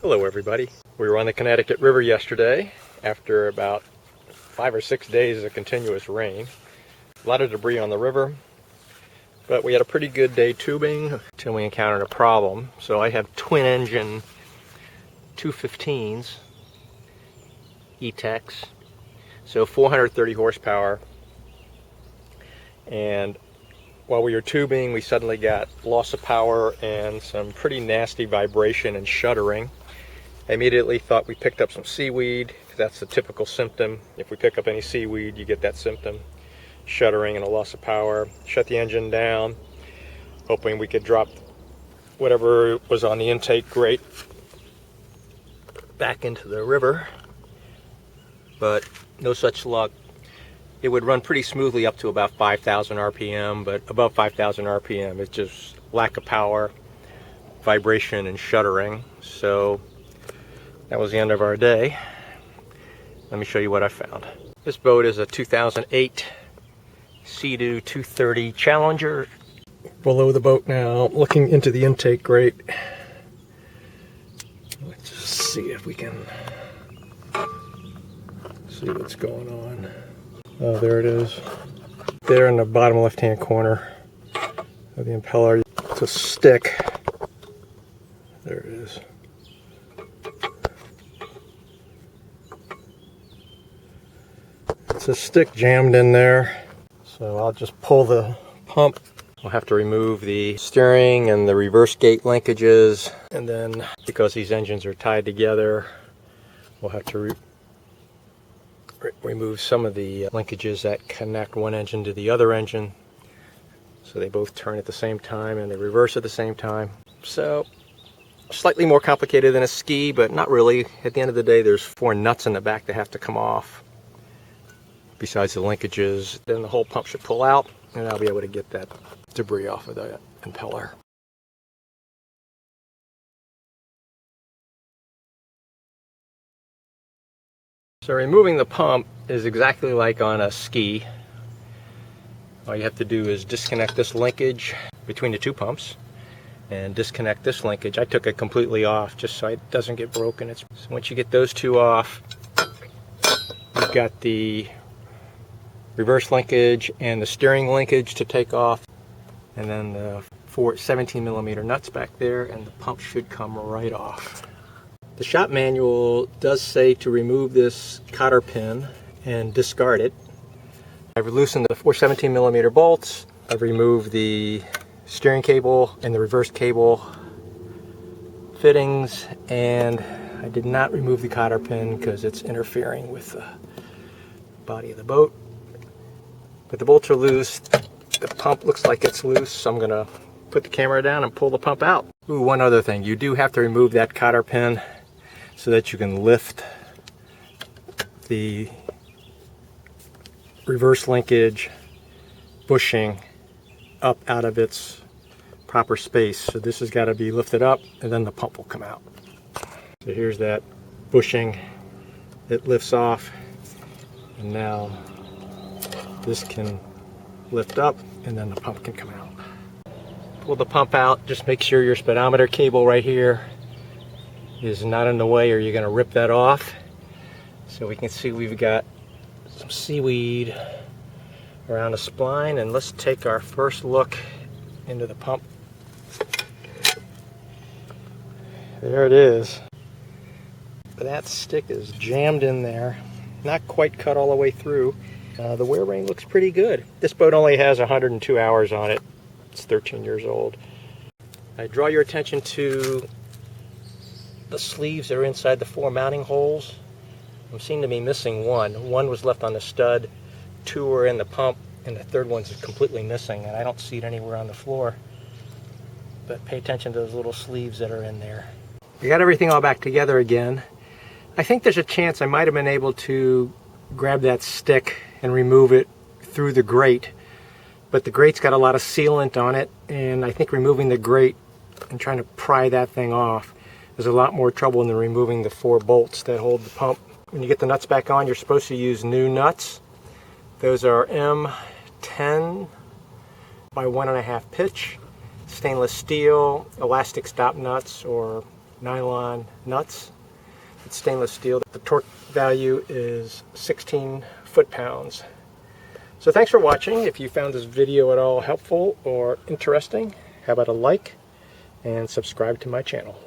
Hello everybody. We were on the Connecticut River yesterday after about 5 or 6 days of continuous rain. A lot of debris on the river, but we had a pretty good day tubing until we encountered a problem. So I have twin engine 215s, E-Tex, so 430 horsepower, and while we were tubing we suddenly got loss of power and some pretty nasty vibration and shuddering. I immediately thought we picked up some seaweed. That's the typical symptom. If we pick up any seaweed, you get that symptom, shuddering and a loss of power. Shut the engine down, hoping we could drop whatever was on the intake grate back into the river, but no such luck. It would run pretty smoothly up to about 5,000 RPM, but above 5,000 RPM, it's just lack of power, vibration, and shuddering. So that was the end of our day. Let me show you what I found. This boat is a 2008 Sea-Doo 230 Challenger. Below the boat now, looking into the intake grate. Let's just see if we can see what's going on. Oh, there it is. There in the bottom left-hand corner of the impeller. It's a stick. There it is. It's a stick jammed in there. So I'll just pull the pump. We'll have to remove the steering and the reverse gate linkages. And then, because these engines are tied together, we'll have to remove some of the linkages that connect one engine to the other engine, so they both turn at the same time and they reverse at the same time. So slightly more complicated than a ski, but not really. At the end of the day, there's 4 nuts in the back that have to come off besides the linkages. Then the whole pump should pull out and I'll be able to get that debris off of the impeller. So removing the pump is exactly like on a ski. All you have to do is disconnect this linkage between the 2 pumps and disconnect this linkage. I took it completely off just so it doesn't get broken. So once you get those 2 off, you've got the reverse linkage and the steering linkage to take off, and then the 4 17mm nuts back there, and the pump should come right off. The shop manual does say to remove this cotter pin and discard it. I've loosened the 4 17mm bolts. I've removed the steering cable and the reverse cable fittings, and I did not remove the cotter pin because it's interfering with the body of the boat. But the bolts are loose. The pump looks like it's loose, so I'm going to put the camera down and pull the pump out. Ooh, one other thing. You do have to remove that cotter pin so that you can lift the reverse linkage bushing up out of its proper space. So this has got to be lifted up and then the pump will come out. So here's that bushing. It lifts off, and now this can lift up and then the pump can come out. Pull the pump out. Just make sure your speedometer cable right here is not in the way or you're going to rip that off. So we can see we've got some seaweed around the spline, and let's take our first look into the pump. There it is. That stick is jammed in there, not quite cut all the way through. The wear ring looks pretty good. This boat only has 102 hours on it. It's 13 years old. I draw your attention to the sleeves that are inside the 4 mounting holes. I seem to be missing one. One was left on the stud, 2 were in the pump, and the 3rd one's completely missing, and I don't see it anywhere on the floor. But pay attention to those little sleeves that are in there. We got everything all back together again. I think there's a chance I might have been able to grab that stick and remove it through the grate, but the grate's got a lot of sealant on it, and I think removing the grate and trying to pry that thing off is a lot more trouble than removing the 4 bolts that hold the pump. When you get the nuts back on, you're supposed to use new nuts. Those are M10 by 1.5 pitch, stainless steel, elastic stop nuts, or nylon nuts. It's stainless steel. The torque value is 16 foot-pounds. So thanks for watching. If you found this video at all helpful or interesting, how about a like and subscribe to my channel.